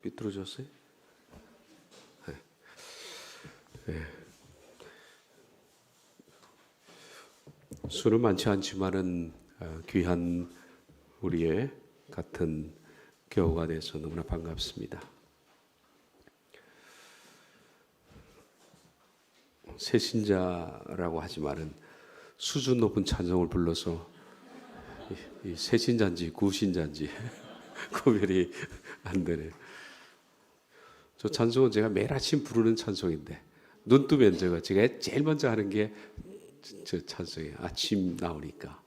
삐뚤어졌어요? 네. 네. 수는 많지 않지만은 귀한 우리의 같은 교우가 돼서 너무나 반갑습니다. 새신자라고 하지만은 수준 높은 찬송을 불러서 이 새신자인지 구신자인지 구별이 안 되네. 저 찬송은 제가 매일 아침 부르는 찬송인데 눈 뜨면 제가 제일 먼저 하는 게 저 찬송이에요. 아침 나오니까.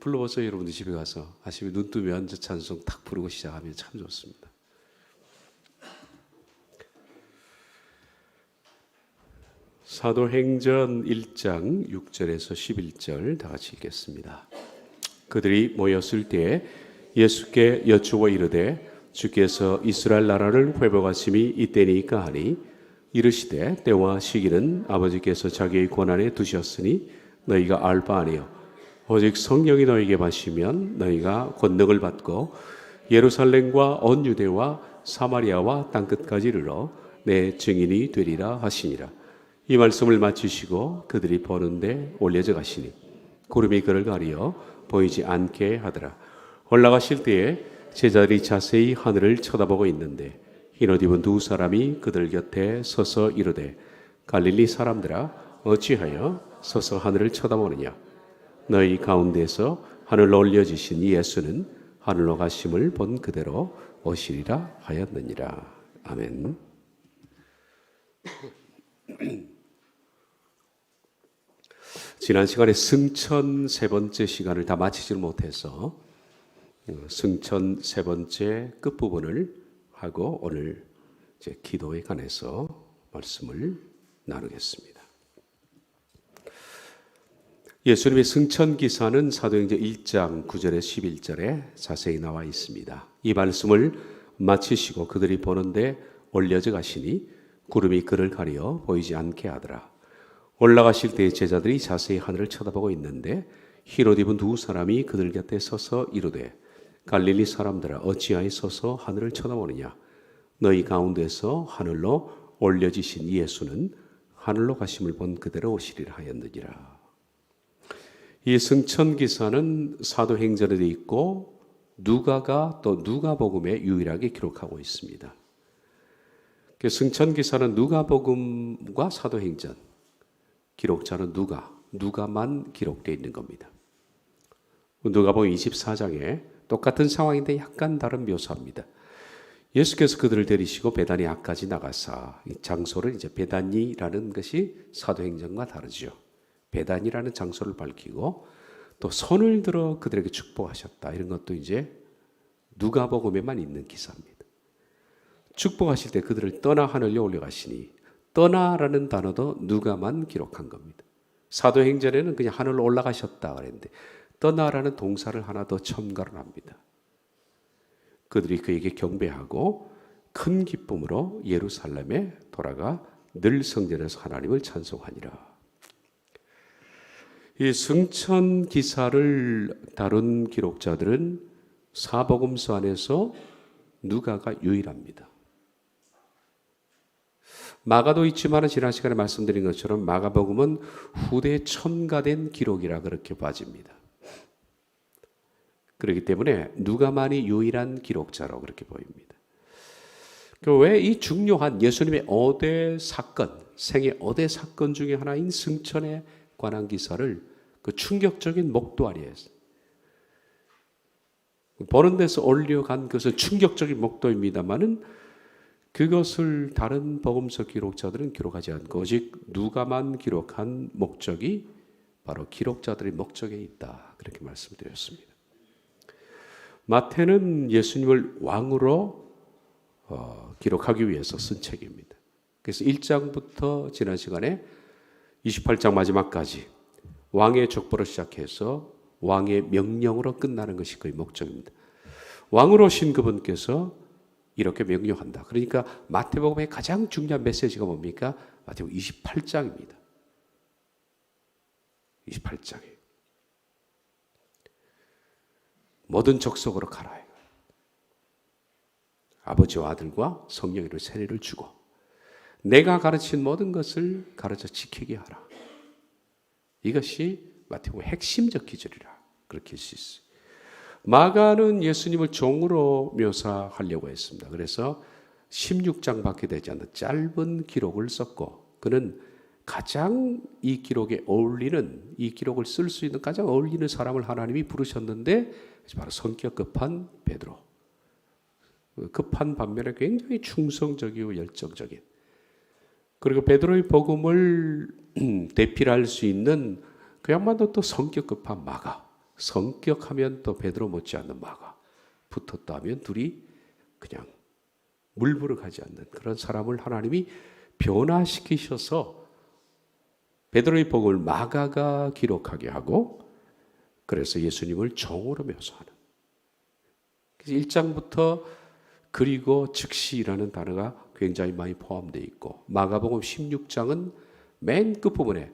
불러보세요. 여러분들 집에 가서 아침에 눈 뜨면 저 찬송 탁 부르고 시작하면 참 좋습니다. 사도행전 1장 6절에서 11절 다 같이 읽겠습니다. 그들이 모였을 때에 예수께 여쭈어 이르되 주께서 이스라엘 나라를 회복하심이 이때니까 하니 이르시되 때와 시기는 아버지께서 자기의 권한에 두셨으니 너희가 알 바 아니요 오직 성령이 너희에게 마시면 너희가 권능을 받고 예루살렘과 온 유대와 사마리아와 땅끝까지 이르러 내 증인이 되리라 하시니라. 이 말씀을 마치시고 그들이 보는데 올려져 가시니 구름이 그를 가리어 보이지 않게 하더라. 올라가실 때에 제자들이 자세히 하늘을 쳐다보고 있는데 흰옷 입은 두 사람이 그들 곁에 서서 이르되 갈릴리 사람들아 어찌하여 서서 하늘을 쳐다보느냐. 너희 가운데서 하늘로 올려지신 예수는 하늘로 가심을 본 그대로 오시리라 하였느니라. 아멘. 지난 시간에 승천 세 번째 시간을 다 마치질 못해서 승천 세 번째 끝부분을 하고 오늘 이제 기도에 관해서 말씀을 나누겠습니다. 예수님의 승천 기사는 사도행전 1장 9절에 11절에 자세히 나와 있습니다. 이 말씀을 마치시고 그들이 보는데 올려져 가시니 구름이 그를 가려 보이지 않게 하더라. 올라가실 때 제자들이 자세히 하늘을 쳐다보고 있는데 흰옷 입은 두 사람이 그들 곁에 서서 이르되 갈릴리 사람들아 어찌하여 서서 하늘을 쳐다보느냐. 너희 가운데서 하늘로 올려지신 예수는 하늘로 가심을 본 그대로 오시리라 하였느니라. 이 승천 기사는 사도행전에도 있고 누가가 또 누가복음에 유일하게 기록하고 있습니다. 승천 기사는 누가복음과 사도행전, 기록자는 누가만 기록되어 있는 겁니다. 누가복음 24장에 똑같은 상황인데 약간 다른 묘사입니다. 예수께서 그들을 데리시고 베다니아까지 나가사 이 장소를 이제 베다니라는 것이 사도행전과 다르죠. 베다니라는 장소를 밝히고 또 손을 들어 그들에게 축복하셨다. 이런 것도 이제 누가복음에만 있는 기사입니다. 축복하실 때 그들을 떠나 하늘로 올려가시니 떠나라는 단어도 누가만 기록한 겁니다. 사도행전에는 그냥 하늘로 올라가셨다 그랬는데 떠나라는 동사를 하나 더 첨가를 합니다. 그들이 그에게 경배하고 큰 기쁨으로 예루살렘에 돌아가 늘 성전에서 하나님을 찬송하니라. 이 승천 기사를 다룬 기록자들은 사복음서 안에서 누가가 유일합니다. 마가도 있지만 지난 시간에 말씀드린 것처럼 마가복음은 후대에 첨가된 기록이라 그렇게 봐집니다. 그렇기 때문에 누가만이 유일한 기록자로 그렇게 보입니다. 왜 이 중요한 예수님의 어대 사건, 생애 어대 사건 중에 하나인 승천에 관한 기사를 그 충격적인 목도 아래에 보는 데서 올려간 것은 충격적인 목도입니다만은 그것을 다른 복음서 기록자들은 기록하지 않고 오직 누가만 기록한 목적이 바로 기록자들의 목적에 있다. 그렇게 말씀드렸습니다. 마태는 예수님을 왕으로 기록하기 위해서 쓴 책입니다. 그래서 1장부터 지난 시간에 28장 마지막까지 왕의 족보로 시작해서 왕의 명령으로 끝나는 것이 그의 목적입니다. 왕으로 오신 그분께서 이렇게 명령한다. 그러니까 마태복음의 가장 중요한 메시지가 뭡니까? 마태복음 28장입니다. 28장에 모든 족속으로 가라. 아버지와 아들과 성령으로 세례를 주고 내가 가르친 모든 것을 가르쳐 지키게 하라. 이것이 마태복음 핵심적 기절이라 그렇게 할 수 있어요. 마가는 예수님을 종으로 묘사하려고 했습니다. 그래서 16장밖에 되지 않는 짧은 기록을 썼고, 그는 가장 이 기록에 어울리는, 이 기록을 쓸 수 있는 가장 어울리는 사람을 하나님이 부르셨는데 바로 성격 급한 베드로. 급한 반면에 굉장히 충성적이고 열정적인, 그리고 베드로의 복음을 대필할 수 있는 그야말로 또 성격 급한 마가. 성격하면 또 베드로 못지않는 마가 붙었다 하면 둘이 그냥 물부러 가지 않는 그런 사람을 하나님이 변화시키셔서 베드로의 복음을 마가가 기록하게 하고, 그래서 예수님을 종으로 묘사하는. 그래서 1장부터 그리고 즉시라는 단어가 굉장히 많이 포함되어 있고, 마가복음 16장은 맨 끝부분에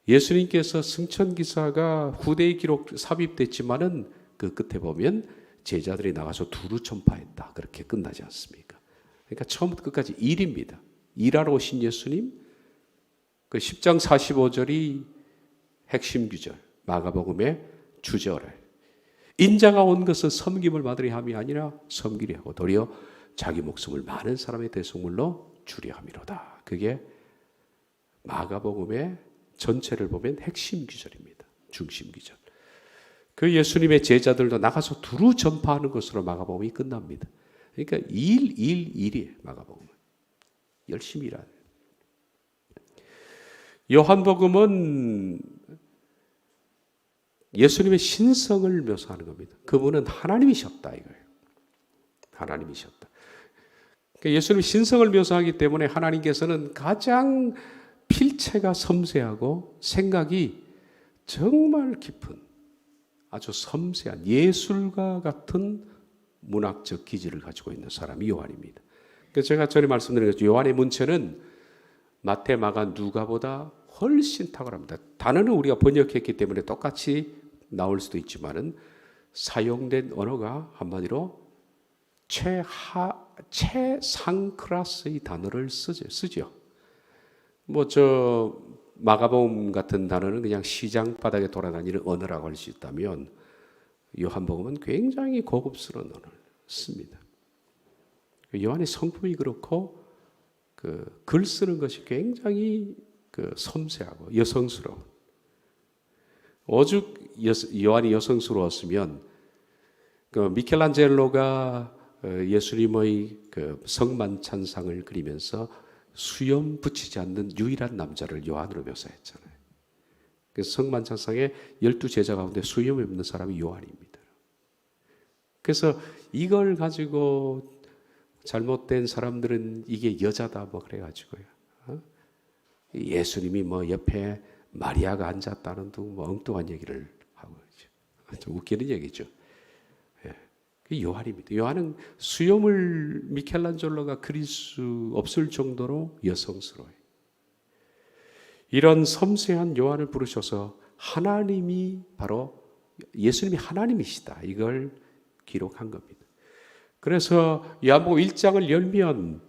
예수님께서 승천기사가 후대의 기록 삽입됐지만은 그 끝에 보면 제자들이 나가서 두루 전파했다. 그렇게 끝나지 않습니까? 그러니까 처음부터 끝까지 일입니다. 일하러 오신 예수님, 그 10장 45절이 핵심 구절, 마가복음의 주절에 인자가 온 것은 섬김을 받으려 함이 아니라 섬기려 하고 도리어 자기 목숨을 많은 사람의 대속물로 주려 함이로다. 그게 마가복음의 전체를 보면 핵심 기절입니다. 중심 기절. 그 예수님의 제자들도 나가서 두루 전파하는 것으로 마가복음이 끝납니다. 그러니까 일이에요. 마가복음은 열심히 일하는. 요한복음은 예수님의 신성을 묘사하는 겁니다. 그분은 하나님이셨다 이거예요. 하나님이셨다. 그러니까 예수님의 신성을 묘사하기 때문에 하나님께서는 가장 필체가 섬세하고 생각이 정말 깊은 아주 섬세한 예술가 같은 문학적 기질을 가지고 있는 사람이 요한입니다. 그래서 제가 전에 말씀드린 것처럼 요한의 문체는 마태, 마가, 누가보다 훨씬 탁월합니다. 단어는 우리가 번역했기 때문에 똑같이 나올 수도 있지만은 사용된 언어가 한마디로 최상 클래스의 단어를 쓰죠. 마가복음 같은 단어는 그냥 시장 바닥에 돌아다니는 언어라고 할 수 있다면 요한복음은 굉장히 고급스러운 언어를 씁니다. 요한의 성품이 그렇고 글 쓰는 것이 굉장히 섬세하고 여성스러운. 오죽 요한이 여성스러웠으면 미켈란젤로가 예수님의 성만찬상을 그리면서 수염 붙이지 않는 유일한 남자를 요한으로 묘사했잖아요. 그래서 성만찬상에 12제자 가운데 수염이 없는 사람이 요한입니다. 그래서 이걸 가지고 잘못된 사람들은 이게 여자다 뭐 그래가지고요. 예수님이 뭐 옆에 마리아가 앉았다는 둥 뭐 엉뚱한 얘기를 하고 있죠. 좀 웃기는 얘기죠. 요한입니다. 요한은 수염을 미켈란젤로가 그릴 수 없을 정도로 여성스러워요. 이런 섬세한 요한을 부르셔서 하나님이 바로 예수님이 하나님이시다. 이걸 기록한 겁니다. 그래서 요한복음 1장을 열면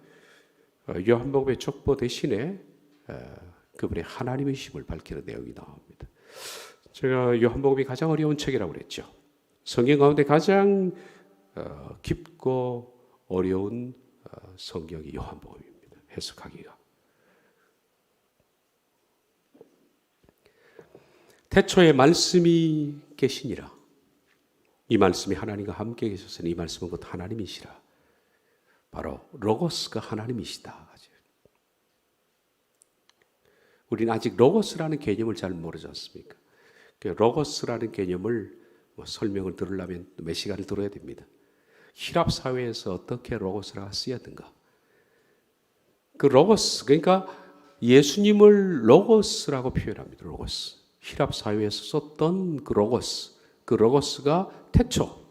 요한복음의 족보 대신에 그분의 하나님이심을 밝히는 내용이 나옵니다. 제가 요한복음이 가장 어려운 책이라고 그랬죠. 성경 가운데 가장 깊고 어려운 성경이 요한복음입니다. 해석하기가. 태초에 말씀이 계시니라. 이 말씀이 하나님과 함께 계셨으니 이 말씀은 곧 하나님이시라. 바로 로고스가 하나님이시다. 우리는 아직 로고스라는 개념을 잘 모르지 않습니까? 로고스라는 개념을 설명을 들으려면 몇 시간을 들어야 됩니다. 히랍 사회에서 어떻게 로고스가 쓰였는가? 그 로고스, 그러니까 예수님을 로고스라고 표현합니다. 로고스. 히랍 사회에서 썼던 그 로고스가 태초,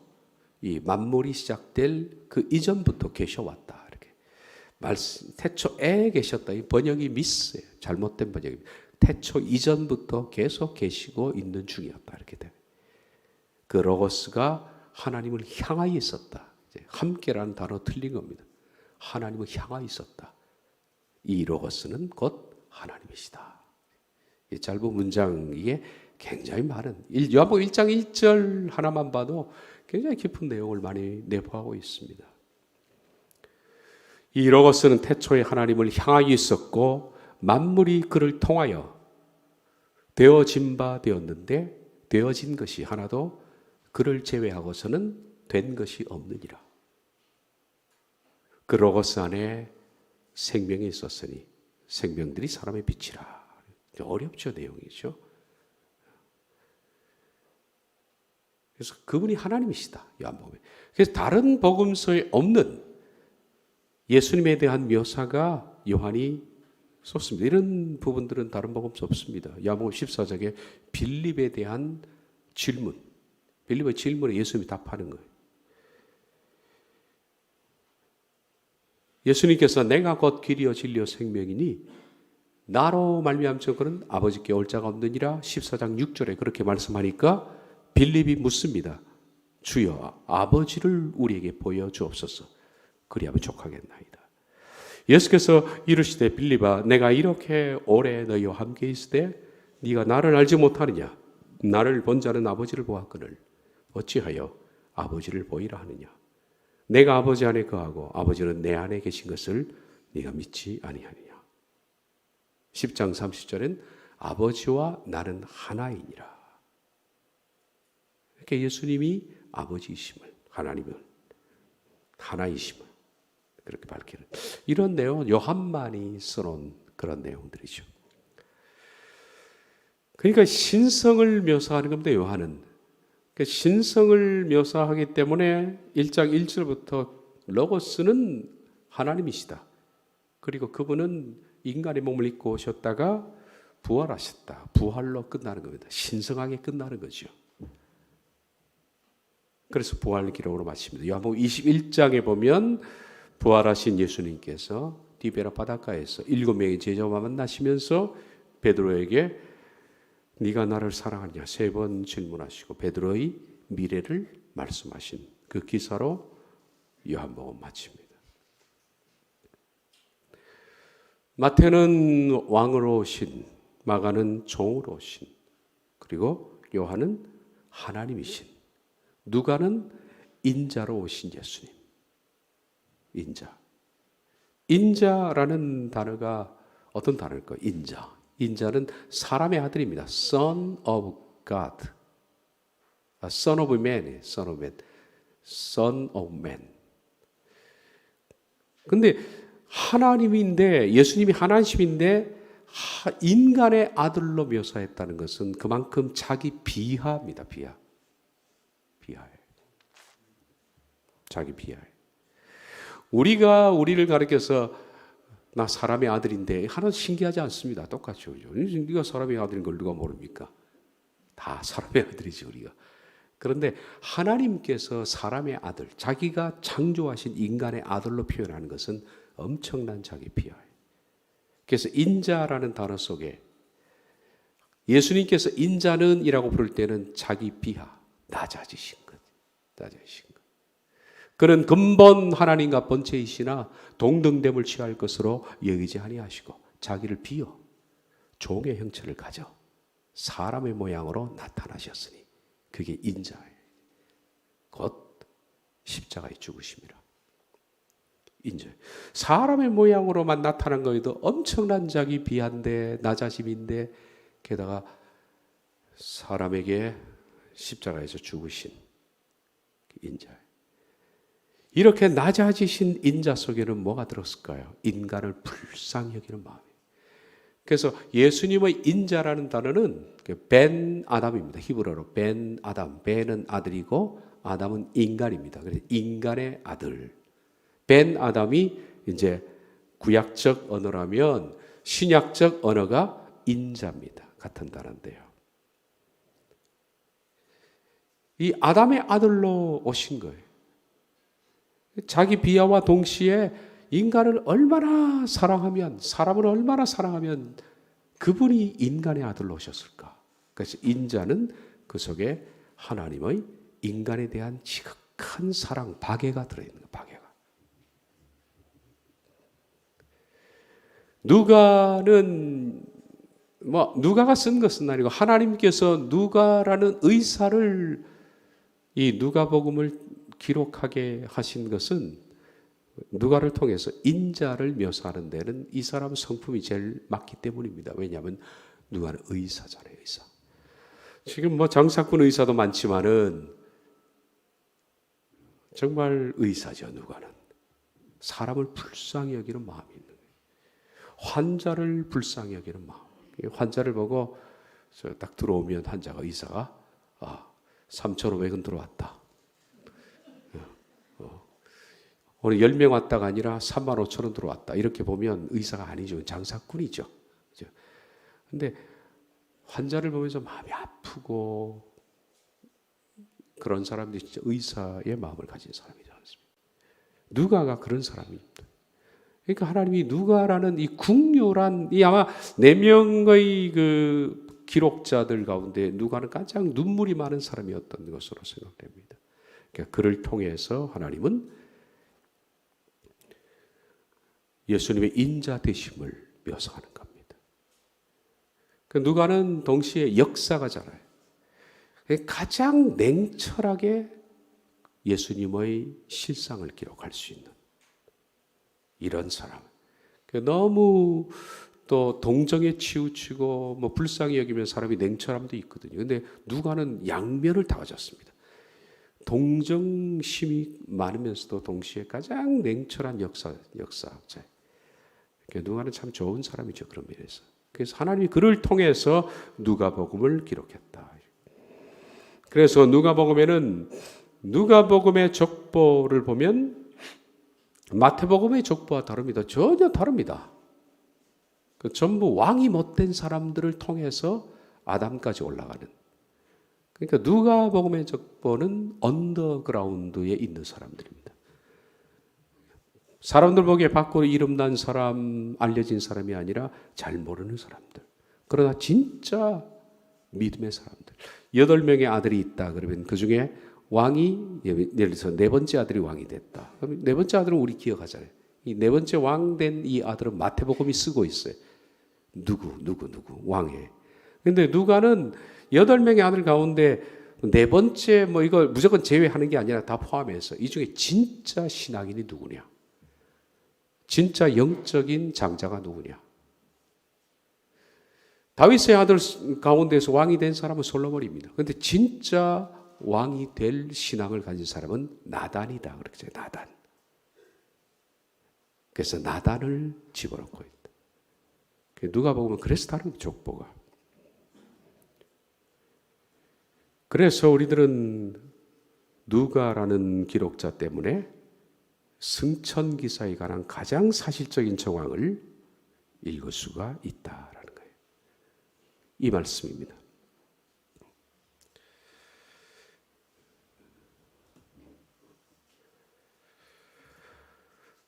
이 만물이 시작될 그 이전부터 계셔왔다. 이렇게 태초에 계셨다. 이 번역이 미스예요. 잘못된 번역입니다. 태초 이전부터 계속 계시고 있는 중이었다. 이렇게 돼요. 그 로고스가 하나님을 향하여 있었다. 함께라는 단어 틀린 겁니다. 하나님을 향하여 있었다. 이 로고스는 곧 하나님이시다. 이 짧은 문장, 이게 굉장히 많은, 요한복음 1장 1절 하나만 봐도 굉장히 깊은 내용을 많이 내포하고 있습니다. 이 로고스는 태초에 하나님을 향하여 있었고 만물이 그를 통하여 되어진 바 되었는데 되어진 것이 하나도 그를 제외하고서는 된 것이 없느니라. 그 로고스 안에 생명이 있었으니 생명들이 사람의 빛이라. 어렵죠, 내용이죠. 그래서 그분이 하나님이시다, 요한복음에. 그래서 다른 복음서에 없는 예수님에 대한 묘사가 요한이 썼습니다. 이런 부분들은 다른 복음서 없습니다. 요한복음 14장에 빌립에 대한 질문, 빌립의 질문에 예수님이 답하는 거예요. 예수님께서 내가 곧 길이요 진리요 생명이니 나로 말미암지 그는 아버지께 올 자가 없느니라 14장 6절에 그렇게 말씀하니까 빌립이 묻습니다. 주여 아버지를 우리에게 보여주옵소서. 그리하면 족하겠나이다. 예수께서 이르시되 빌립아 내가 이렇게 오래 너희와 함께 있을 때 네가 나를 알지 못하느냐. 나를 본 자는 아버지를 보았거늘 어찌하여 아버지를 보이라 하느냐. 내가 아버지 안에 거하고 아버지는 내 안에 계신 것을 네가 믿지 아니하느냐. 10장 30절엔 아버지와 나는 하나이니라. 이렇게 예수님이 아버지이심을, 하나님은 하나이심을 그렇게 밝히는 이런 내용은 요한만이 써놓은 그런 내용들이죠. 그러니까 신성을 묘사하는 겁니다, 요한은. 신성을 묘사하기 때문에 1장 1절부터 로고스는 하나님이시다. 그리고 그분은 인간의 몸을 입고 오셨다가 부활하셨다. 부활로 끝나는 겁니다. 신성하게 끝나는 거죠. 그래서 부활 기록으로 마칩니다. 요한복음 21장에 보면 부활하신 예수님께서 디베라 바닷가에서 7명의 제자와 만나시면서 베드로에게 네가 나를 사랑하냐 3번 질문하시고 베드로의 미래를 말씀하신 그 기사로 요한복음 마칩니다. 마태는 왕으로 오신, 마가는 종으로 오신, 그리고 요한은 하나님이신, 누가는 인자로 오신 예수님. 인자. 인자라는 단어가 어떤 단어일까요? 인자. 인자는 사람의 아들입니다. Son of God. Son of Man. Son of Man. Son of Man. 근데 하나님인데, 예수님이 하나님인데 인간의 아들로 묘사했다는 것은 그만큼 자기 비하입니다. 비하. 비하예요. 자기 비하예요. 우리가 우리를 가르쳐서 나 사람의 아들인데 하나 신기하지 않습니다. 똑같죠. 그죠? 네가 사람의 아들인 걸 누가 모릅니까? 다 사람의 아들이지 우리가. 그런데 하나님께서 사람의 아들, 자기가 창조하신 인간의 아들로 표현하는 것은 엄청난 자기 비하예요. 그래서 인자라는 단어 속에 예수님께서 인자는 이라고 부를 때는 자기 비하, 낮아지신 것. 낮아지신 것. 그는 근본 하나님과 본체이시나 동등됨을 취할 것으로 여기지 아니하시고 자기를 비어 종의 형체를 가져 사람의 모양으로 나타나셨으니 그게 인자예요. 곧 십자가에 죽으심이라. 인자. 사람의 모양으로만 나타난 거에도 엄청난 자기 비하인데 낮아짐인데 게다가 사람에게 십자가에서 죽으신 인자예요. 이렇게 낮아지신 인자 속에는 뭐가 들었을까요? 인간을 불쌍히 여기는 마음이에요. 그래서 예수님의 인자라는 단어는 벤 아담입니다. 히브리어로 벤 아담. 벤은 아들이고 아담은 인간입니다. 그래서 인간의 아들. 벤 아담이 이제 구약적 언어라면 신약적 언어가 인자입니다. 같은 단어인데요. 이 아담의 아들로 오신 거예요. 자기 비하와 동시에 인간을 얼마나 사랑하면, 사람을 얼마나 사랑하면 그분이 인간의 아들로 오셨을까? 그래서 인자는 그 속에 하나님의 인간에 대한 지극한 사랑, 박애가 들어있는 거예요. 박애가. 누가가 쓴 것은 아니고 하나님께서 누가라는 의사를 이 누가복음을 기록하게 하신 것은 누가를 통해서 인자를 묘사하는 데는 이 사람 성품이 제일 맞기 때문입니다. 왜냐하면 누가는 의사잖아요, 의사. 지금 장사꾼 의사도 많지만은 정말 의사죠, 누가는. 사람을 불쌍히 여기는 마음이 있는 거예요. 환자를 불쌍히 여기는 마음. 환자를 보고 딱 들어오면 환자가 의사가 3,500원 들어왔다. 오늘 10명 왔다가 아니라 35,000원 들어왔다. 이렇게 보면 의사가 아니죠. 장사꾼이죠. 그런데 환자를 보면서 마음이 아프고 그런 사람들이 진짜 의사의 마음을 가진 사람이지 않습니까? 누가가 그런 사람입니다. 그러니까 하나님이 누가라는 이 국률한 이 아마 4명의 그 기록자들 가운데 누가는 가장 눈물이 많은 사람이었던 것으로 생각됩니다. 그러니까 그를 통해서 하나님은 예수님의 인자 되심을 묘사하는 겁니다. 그러니까 누가는 동시에 역사가잖아요. 가장 냉철하게 예수님의 실상을 기록할 수 있는 이런 사람. 너무 또 동정에 치우치고 불쌍히 여기면 사람이 냉철함도 있거든요. 근데 누가는 양면을 다 가졌습니다. 동정심이 많으면서도 동시에 가장 냉철한 역사학자. 누가는 참 좋은 사람이죠, 그런 면에서. 그래서 하나님이 그를 통해서 누가복음을 기록했다. 그래서 누가복음에는 누가복음의 족보를 보면 마태복음의 족보와 다릅니다. 전혀 다릅니다. 전부 왕이 못된 사람들을 통해서 아담까지 올라가는. 그러니까 누가복음의 족보는 언더그라운드에 있는 사람들입니다. 사람들 보기에 밖으로 이름난 사람, 알려진 사람이 아니라 잘 모르는 사람들. 그러나 진짜 믿음의 사람들. 8명의 아들이 있다. 그러면 그 중에 왕이, 예를 들어서 4번째 아들이 왕이 됐다. 그럼 4번째 아들은 우리 기억하잖아요. 이 4번째 왕 된 이 아들은 마태복음이 쓰고 있어요. 누구, 왕의. 근데 누가는 8명의 아들 가운데 4번째 이거 무조건 제외하는 게 아니라 다 포함해서 이 중에 진짜 신앙인이 누구냐? 진짜 영적인 장자가 누구냐? 다윗의 아들 가운데서 왕이 된 사람은 솔로몬입니다. 그런데 진짜 왕이 될 신앙을 가진 사람은 나단이다. 그렇게 나단. 그래서 나단을 집어넣고 있다. 누가 보면 그래서 다른 족보가. 그래서 우리들은 누가라는 기록자 때문에 승천기사에 관한 가장 사실적인 정황을 읽을 수가 있다라는 거예요. 이 말씀입니다.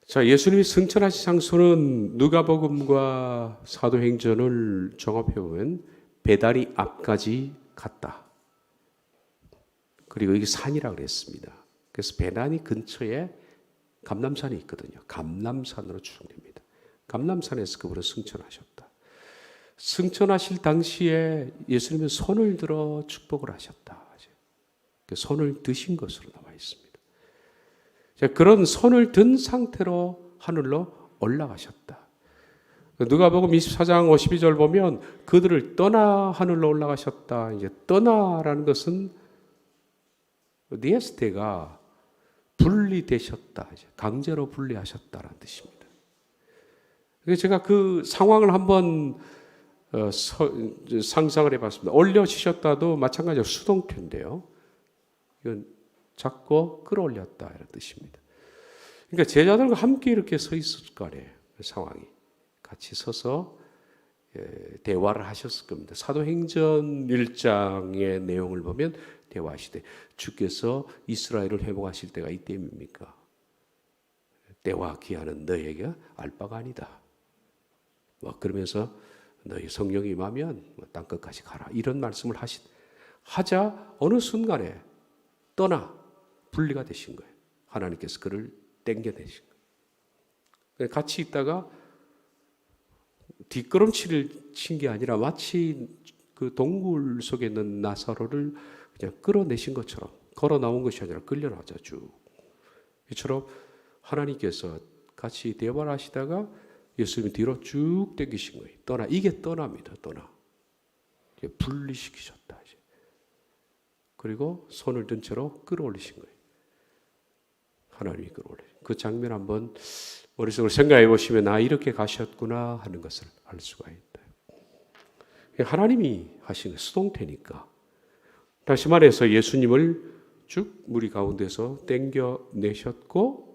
자, 예수님이 승천하신 장소는 누가복음과 사도행전을 종합해 보면 배다리 앞까지 갔다. 그리고 이게 산이라고 그랬습니다. 그래서 배단위 근처에 감람산이 있거든요. 감람산으로 추정됩니다. 감람산에서 그분은 승천하셨다. 승천하실 당시에 예수님은 손을 들어 축복을 하셨다. 손을 드신 것으로 나와 있습니다. 그런 손을 든 상태로 하늘로 올라가셨다. 누가복음 24장 52절 보면 그들을 떠나 하늘로 올라가셨다. 이제 떠나라는 것은 니에스테가 분리되셨다. 강제로 분리하셨다라는 뜻입니다. 그래서 제가 그 상황을 한번 상상을 해봤습니다. 올려주셨다도 마찬가지로 수동태인데요. 이건 잡고 끌어올렸다 이런 뜻입니다. 그러니까 제자들과 함께 이렇게 서 있을 거 아니에요. 상황이. 같이 서서 대화를 하셨을 겁니다. 사도행전 1장의 내용을 보면 대화하시되 주께서 이스라엘을 회복하실 때가 이때입니까? 때와 기한은 너에게 알 바가 아니다. 그러면서 너희 성령이 임하면 땅끝까지 가라. 이런 말씀을 하자 어느 순간에 분리가 되신 거예요. 하나님께서 그를 땡겨내신 거예요. 같이 있다가 뒷걸음치를 친 게 아니라 마치 그 동굴 속에 있는 나사로를 그냥 끌어내신 것처럼, 걸어 나온 것이 아니라 끌려나오자 쭉. 이처럼 하나님께서 같이 대화를 하시다가 예수님이 뒤로 쭉 당기신 거예요. 이게 떠납니다. 분리시키셨다. 이제. 그리고 손을 든 채로 끌어올리신 거예요. 하나님이 끌어올리신 그 장면 한번 머릿속으로 생각해 보시면 이렇게 가셨구나 하는 것을 알 수가 있다. 하나님이 하신 수동태니까. 다시 말해서 예수님을 쭉 무리 가운데서 땡겨내셨고,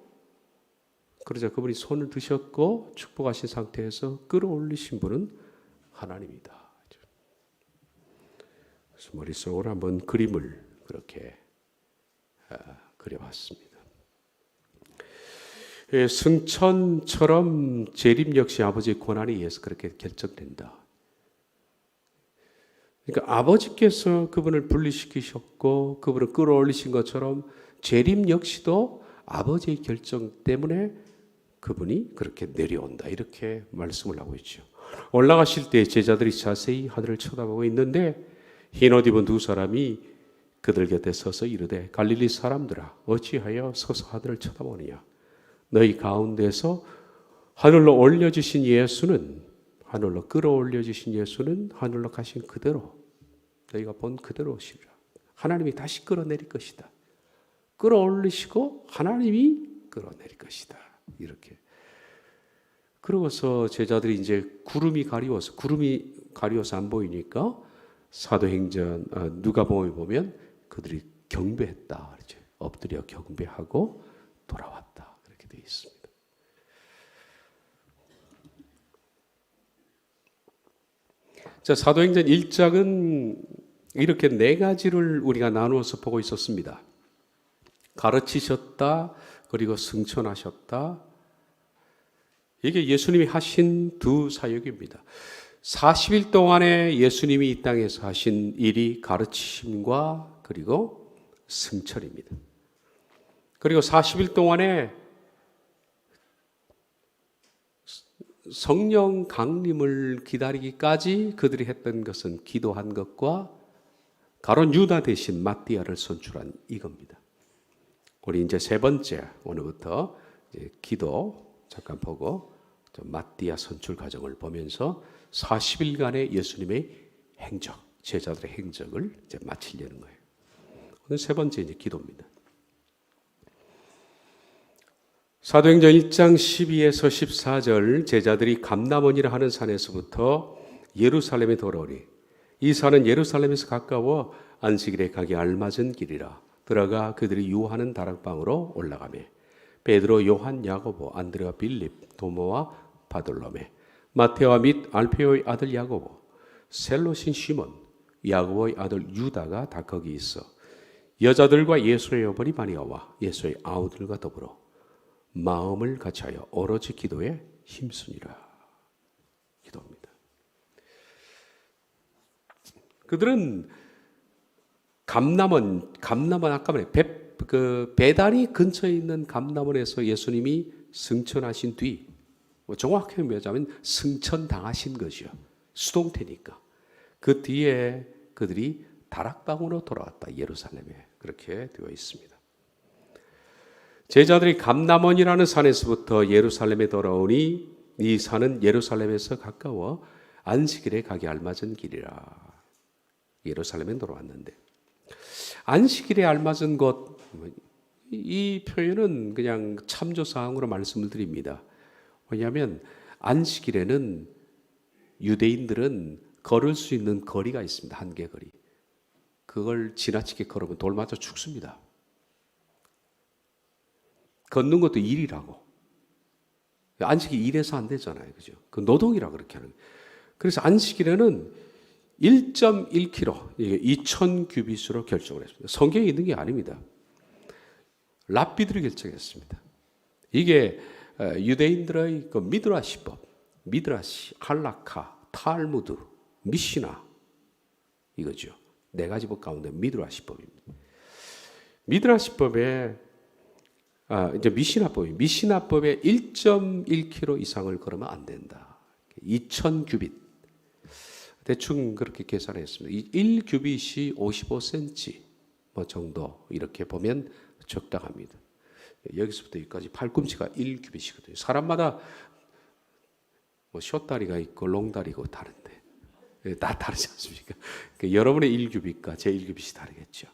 그러자 그분이 손을 드셨고 축복하신 상태에서 끌어올리신 분은 하나님이다. 그래서 머릿속으로 한번 그림을 그렇게 그려봤습니다. 승천처럼 재림 역시 아버지의 권한에 의해서 그렇게 결정된다. 그러니까 아버지께서 그분을 분리시키셨고 그분을 끌어올리신 것처럼 재림 역시도 아버지의 결정 때문에 그분이 그렇게 내려온다. 이렇게 말씀을 하고 있죠. 올라가실 때 제자들이 자세히 하늘을 쳐다보고 있는데 흰옷 입은 두 사람이 그들 곁에 서서 이르되 갈릴리 사람들아 어찌하여 서서 하늘을 쳐다보느냐. 너희 가운데서 하늘로 올려주신 예수는, 하늘로 끌어올려주신 예수는 하늘로 가신 그대로 너희가 본 그대로 오시리라. 하나님이 다시 끌어내릴 것이다. 끌어올리시고 하나님이 끌어내릴 것이다. 이렇게. 그러고서 제자들이 이제 구름이 가리워서 안 보이니까 사도행전 누가복음에 보면 그들이 경배했다. 그렇죠. 엎드려 경배하고 돌아왔다. 그렇게 되어 있습니다. 자, 사도행전 1장은 이렇게 네 가지를 우리가 나누어서 보고 있었습니다. 가르치셨다, 그리고 승천하셨다. 이게 예수님이 하신 두 사역입니다. 40일 동안에 예수님이 이 땅에서 하신 일이 가르치심과 그리고 승천입니다. 그리고 40일 동안에 성령 강림을 기다리기까지 그들이 했던 것은 기도한 것과 가론 유다 대신 마띠아를 선출한 이겁니다. 우리 이제 세 번째, 오늘부터 이제 기도 잠깐 보고 좀 마띠아 선출 과정을 보면서 40일간의 예수님의 행적, 제자들의 행적을 이제 마치려는 거예요. 오늘 세 번째 이제 기도입니다. 사도행전 1장 12에서 14절 제자들이 감람원이라 하는 산에서부터 예루살렘에 돌아오니 이 산은 예루살렘에서 가까워 안식일에 가기 알맞은 길이라. 들어가 그들이 유하는 다락방으로 올라가며 베드로, 요한, 야고보, 안드레와 빌립, 도모와 바돌로메, 마테오와 및 알페오의 아들 야고보, 셀로신 시몬, 야고보의 아들 유다가 다 거기 있어 여자들과 예수의 여벌이 많이 와 예수의 아우들과 더불어 마음을 같이하여 오로지 기도에 힘쓰니라. 기도입니다. 그들은 감람원 아까 말해 베다니 근처에 있는 감람원에서 예수님이 승천하신 뒤, 정확하게 말하자면 승천당하신 것이요. 수동태니까. 그 뒤에 그들이 다락방으로 돌아왔다. 예루살렘에. 그렇게 되어 있습니다. 제자들이 감람원이라는 산에서부터 예루살렘에 돌아오니 이 산은 예루살렘에서 가까워 안식일에 가기 알맞은 길이라. 예루살렘에 돌아왔는데 안식일에 알맞은 곳, 이 표현은 그냥 참조사항으로 말씀을 드립니다. 왜냐하면 안식일에는 유대인들은 걸을 수 있는 거리가 있습니다. 한계거리. 그걸 지나치게 걸으면 돌 맞아 죽습니다. 걷는 것도 일이라고. 안식이 일해서 안 되잖아요. 그죠? 그 노동이라 그렇게 하는. 그래서 안식일에는 1.1km, 2,000규빗으로 결정을 했습니다. 성경에 있는 게 아닙니다. 랍비들이 결정했습니다. 이게 유대인들의 그 미드라시법, 미드라시, 할라카, 탈무드, 미시나 이거죠. 네 가지 법 가운데 미드라시법입니다. 미드라시법에 이제 미시나법에 1.1km 이상을 걸으면 안 된다. 2000규빗. 대충 그렇게 계산했습니다. 1규빗이 55cm 뭐 정도 이렇게 보면 적당합니다. 여기서부터 여기까지 팔꿈치가 1규빗이거든요. 사람마다 뭐 숏다리가 있고 롱다리고 다른데 다 다르지 않습니까? 그러니까 여러분의 1규빗과 제 1규빗이 다르겠죠.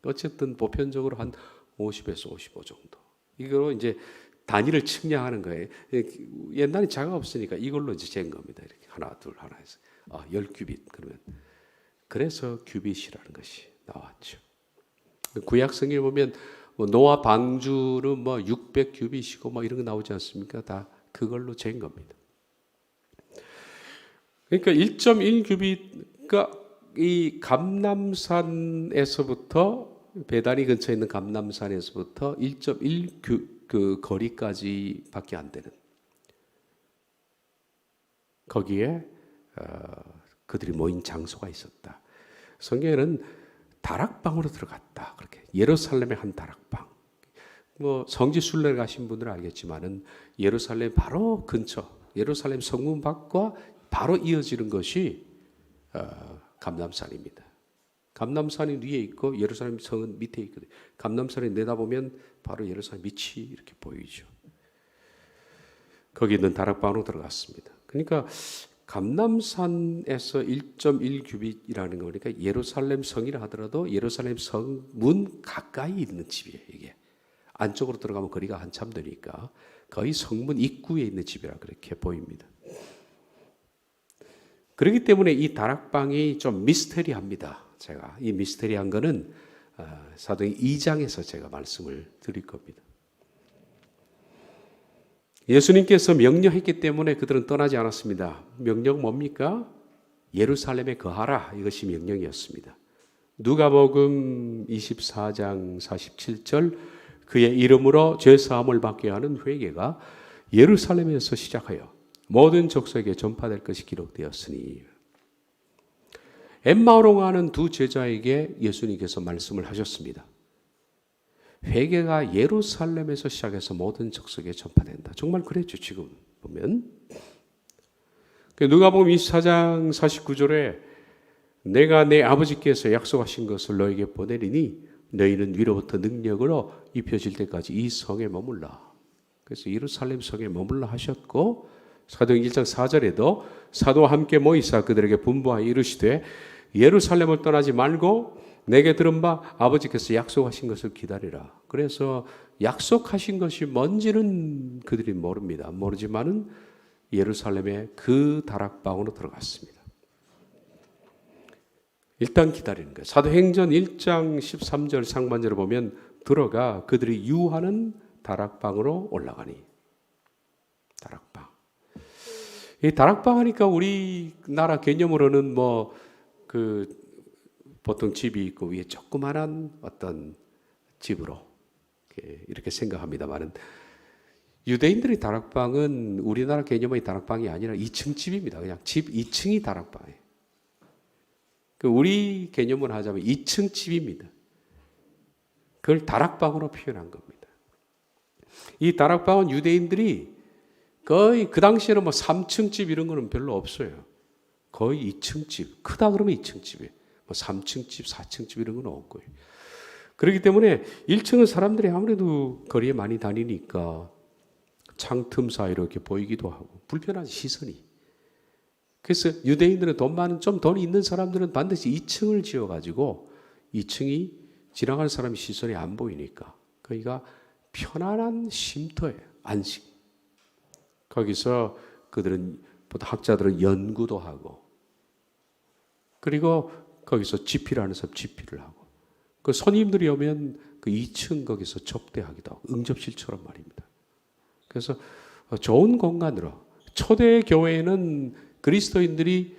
어쨌든 보편적으로 한 50에서 55 정도. 이거로 이제 단위를 측량하는 거예요. 옛날에 자가 없으니까 이걸로 이제 잰 겁니다. 이렇게 하나, 둘, 하나 해서 10규빗 그러면 그래서 규빗이라는 것이 나왔죠. 구약 성경에 보면 노아 방주는 뭐 600규빗이고 뭐 이런 거 나오지 않습니까? 다 그걸로 잰 겁니다. 그러니까 1.1규빗, 그러니까 이 감람산에서부터 베다니 근처에 있는 감람산에서부터 1.1 그 거리까지밖에 안 되는 거기에 그들이 모인 장소가 있었다. 성경에는 다락방으로 들어갔다. 그렇게 예루살렘의 한 다락방. 뭐 성지 순례 가신 분들은 알겠지만은 예루살렘 바로 근처, 예루살렘 성문 밖과 바로 이어지는 것이 감람산입니다. 감람산이 위에 있고 예루살렘 성은 밑에 있거든요. 감람산에 내다보면 바로 예루살렘 밑이 이렇게 보이죠. 거기 있는 다락방으로 들어갔습니다. 그러니까 감람산에서 1.1규빗이라는 거니까 예루살렘 성이라 하더라도 예루살렘 성문 가까이 있는 집이에요. 이게 안쪽으로 들어가면 거리가 한참 되니까 거의 성문 입구에 있는 집이라 그렇게 보입니다. 그렇기 때문에 이 다락방이 좀 미스테리합니다. 제가 이 미스테리한 거는 사도행 2장에서 제가 말씀을 드릴 겁니다. 예수님께서 명령했기 때문에 그들은 떠나지 않았습니다. 명령 뭡니까? 예루살렘에 거하라. 이것이 명령이었습니다. 누가복음 24장 47절 그의 이름으로 죄사함을 받게 하는 회개가 예루살렘에서 시작하여 모든 족속에게 전파될 것이 기록되었으니 엠마오로 가는 두 제자에게 예수님께서 말씀을 하셨습니다. 회개가 예루살렘에서 시작해서 모든 족속에 전파된다. 정말 그랬죠. 지금 보면 누가복음 24장 49절에 내가 내 아버지께서 약속하신 것을 너에게 보내리니 너희는 위로부터 능력으로 입혀질 때까지 이 성에 머물라. 그래서 예루살렘 성에 머물라 하셨고 사도행 1장 4절에도 사도와 함께 모이사 그들에게 분부하여 이르시되 예루살렘을 떠나지 말고 내게 들은 바 아버지께서 약속하신 것을 기다리라. 그래서 약속하신 것이 뭔지는 그들이 모릅니다. 모르지만은 예루살렘의 그 다락방으로 들어갔습니다. 일단 기다리는 거예요. 사도행전 1장 13절 상반절을 보면 들어가 그들이 유하는 다락방으로 올라가니. 다락방. 이 다락방 하니까 우리나라 개념으로는 보통 집이 있고 위에 조그만한 어떤 집으로 이렇게 생각합니다만은 유대인들의 다락방은 우리나라 개념의 다락방이 아니라 2층 집입니다. 그냥 집 2층이 다락방이에요. 우리 개념으로 하자면 2층 집입니다. 그걸 다락방으로 표현한 겁니다. 이 다락방은 유대인들이 거의 그 당시에는 3층 집 이런 거는 별로 없어요. 거의 2층 집. 크다 그러면 2층 집이에요. 3층 집, 4층 집 이런 건 없고요. 그렇기 때문에 1층은 사람들이 아무래도 거리에 많이 다니니까 창틈 사이로 이렇게 보이기도 하고 불편하지 시선이. 그래서 유대인들은 좀 돈이 있는 사람들은 반드시 2층을 지어가지고 2층이 지나가는 사람의 시선이 안 보이니까 거기가 편안한 쉼터예요. 안식. 거기서 그들은 보통 학자들은 연구도 하고 그리고 거기서 집필하는 사람 집필을 하고 그 손님들이 오면 그 2층 거기서 접대하기도 하고 응접실처럼 말입니다. 그래서 좋은 공간으로 초대 교회에는 그리스도인들이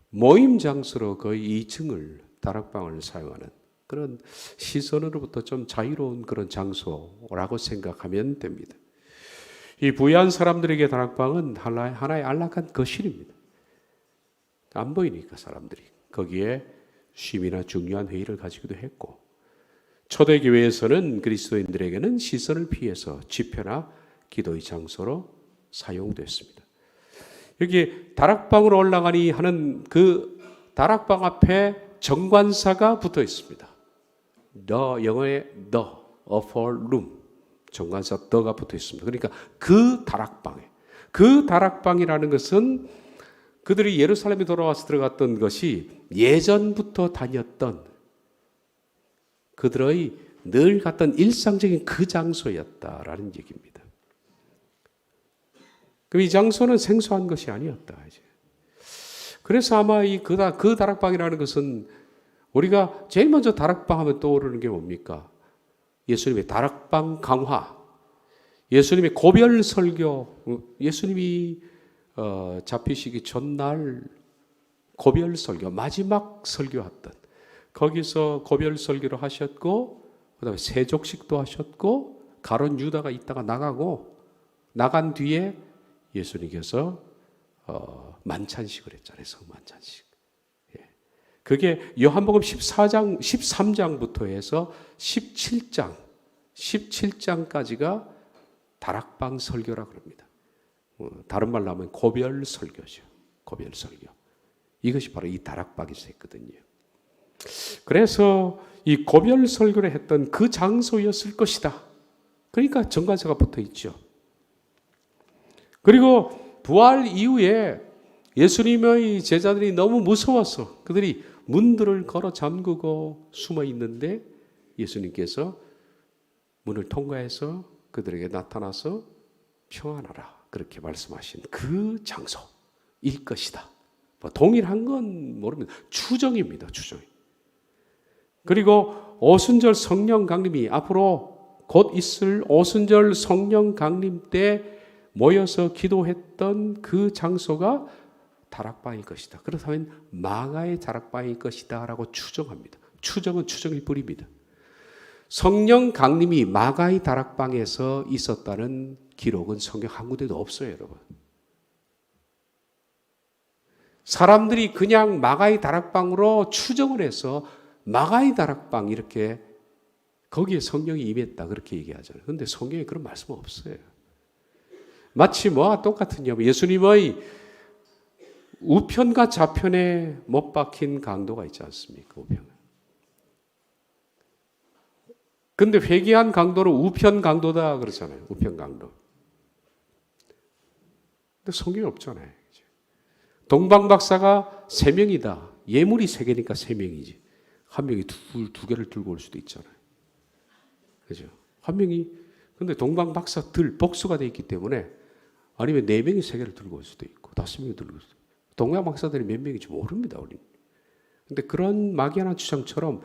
모임 장소로 거의 2층을 다락방을 사용하는 그런 시선으로부터 좀 자유로운 그런 장소라고 생각하면 됩니다. 이 부유한 사람들에게 다락방은 하나의 안락한 거실입니다. 안 보이니까 사람들이 거기에 쉼이나 중요한 회의를 가지기도 했고 초대교회에서는 그리스도인들에게는 시선을 피해서 집회나 기도의 장소로 사용됐습니다. 여기 다락방으로 올라가니 하는 그 다락방 앞에 정관사가 붙어 있습니다. 영어의 the upper room, 정관사 the가 붙어 있습니다. 그러니까 그 다락방이라는 것은 그들이 예루살렘에 돌아와서 들어갔던 것이 예전부터 다녔던 그들의 늘 갔던 일상적인 그 장소였다라는 얘기입니다. 그럼 이 장소는 생소한 것이 아니었다. 이제. 그래서 아마 그 다락방이라는 것은 우리가 제일 먼저 다락방 하면 떠오르는 게 뭡니까? 예수님의 다락방 강화, 예수님의 고별 설교, 예수님이 잡히시기 전날 고별 설교, 마지막 설교했던 거기서 고별 설교를 하셨고, 그다음에 세족식도 하셨고, 가룟 유다가 있다가 나간 뒤에 예수님께서 만찬식을 했잖아요. 성만찬식. 예. 그게 요한복음 13장부터 해서 17장까지가 다락방 설교라고 합니다. 다른 말로 하면 고별 설교죠. 고별 설교. 이것이 바로 이 다락방에서 했거든요. 그래서 이 고별 설교를 했던 그 장소였을 것이다. 그러니까 정관사가 붙어 있죠. 그리고 부활 이후에 예수님의 제자들이 너무 무서워서 그들이 문들을 걸어 잠그고 숨어 있는데 예수님께서 문을 통과해서 그들에게 나타나서 평안하라 그렇게 말씀하신 그 장소일 것이다. 뭐 동일한 건 모릅니다. 추정입니다. 추정. 그리고 오순절 성령 강림이 앞으로 곧 있을 오순절 성령 강림 때 모여서 기도했던 그 장소가 다락방일 것이다. 그렇다면 마가의 다락방일 것이다 라고 추정합니다. 추정은 추정일 뿐입니다. 성령 강림이 마가의 다락방에서 있었다는 기록은 성경 한 군데도 없어요, 여러분. 사람들이 그냥 마가의 다락방으로 추정을 해서 마가의 다락방 이렇게 거기에 성령이 임했다 그렇게 얘기하잖아요. 그런데 성경에 그런 말씀은 없어요. 마치 뭐와 똑같으냐면 예수님의 우편과 좌편에 못 박힌 강도가 있지 않습니까? 우편. 근데 회개한 강도를 우편 강도다 그러잖아요. 우편 강도. 근데 성경에 없잖아요. 동방 박사가 3명이다. 예물이 3개니까 3명이지. 한 명이 두 개를 들고 올 수도 있잖아요. 그죠? 한 명이, 근데 동방 박사들 복수가 되어 있기 때문에 아니면 4명이 3개를 들고 올 수도 있고 5명이 들고 올 수도 있고 동방 박사들이 몇 명인지 모릅니다. 우리는. 근데 그런 막연한 주장처럼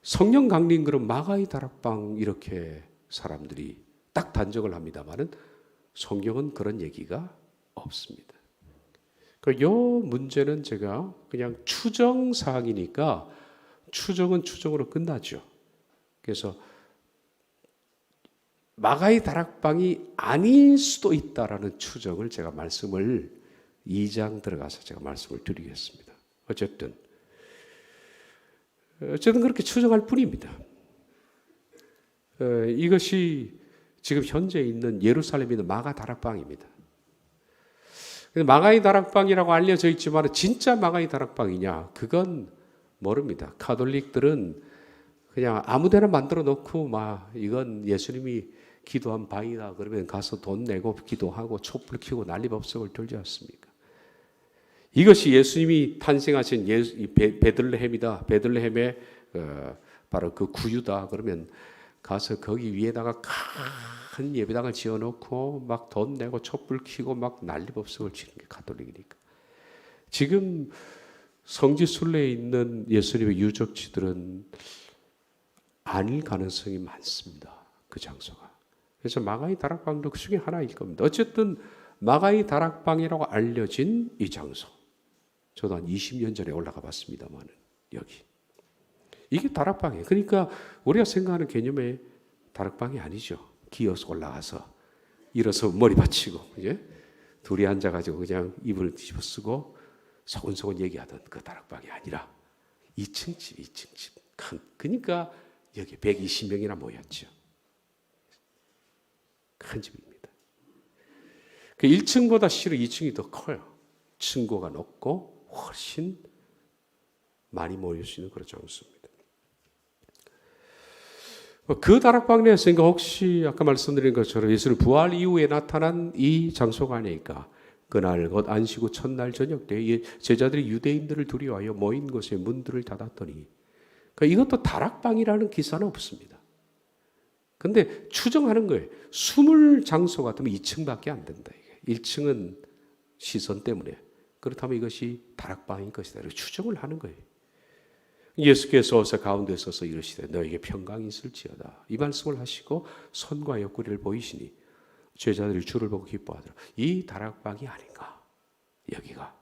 성령 강림 그런 마가의 다락방 이렇게 사람들이 딱 단정을 합니다만은 성경은 그런 얘기가 없습니다. 이 문제는 제가 그냥 추정 사항이니까 추정은 추정으로 끝나죠. 그래서 마가의 다락방이 아닐 수도 있다라는 추정을 제가 말씀을 2장 들어가서 제가 말씀을 드리겠습니다. 어쨌든 그렇게 추정할 뿐입니다. 이것이 지금 현재 있는 예루살렘에 있는 마가 다락방입니다. 마가의 다락방이라고 알려져 있지만 진짜 마가의 다락방이냐? 그건 모릅니다. 가톨릭들은 그냥 아무데나 만들어 놓고 막 이건 예수님이 기도한 방이다 그러면 가서 돈 내고 기도하고 촛불 켜고 난리법석을 들지 않습니까? 이것이 예수님이 탄생하신 베들레헴이다. 베들레헴의 바로 그 구유다. 그러면 가서 거기 위에다가 큰 예배당을 지어놓고 막 돈 내고 촛불 켜고 막 난리법석을 치는 게 가톨릭이니까. 지금 성지순례에 있는 예수님의 유적지들은 아닐 가능성이 많습니다. 그 장소가. 그래서 마가의 다락방도 그 중에 하나일 겁니다. 어쨌든 마가의 다락방이라고 알려진 이 장소. 저도 한 20년 전에 올라가 봤습니다만 여기. 이게 다락방이에요. 그러니까 우리가 생각하는 개념의 다락방이 아니죠. 기어서 올라가서 일어서 머리 받치고 이제 둘이 앉아가지고 그냥 이불을 뒤집어 쓰고 소곤소곤 얘기하던 그 다락방이 아니라 2층 집. 그러니까 여기 120명이나 모였죠. 큰 집입니다. 그 1층보다 실은 2층이 더 커요. 층고가 높고 훨씬 많이 모일 수 있는 그런 장소입니다. 그 다락방 내에서 혹시 아까 말씀드린 것처럼 예수님 부활 이후에 나타난 이 장소가 아닐까. 그날 곧 안식 후 첫날 저녁 때 제자들이 유대인들을 두려워하여 모인 곳에 문들을 닫았더니 이것도 다락방이라는 기사는 없습니다. 근데 추정하는 거예요. 숨을 장소 같으면 2층밖에 안 된다. 1층은 시선 때문에. 그렇다면 이것이 다락방인 것이다. 이렇게 추정을 하는 거예요. 예수께서 어서 가운데 서서 이르시되 너에게 평강이 있을지어다. 이 말씀을 하시고 손과 옆구리를 보이시니 제자들이 주를 보고 기뻐하더라. 이 다락방이 아닌가. 여기가.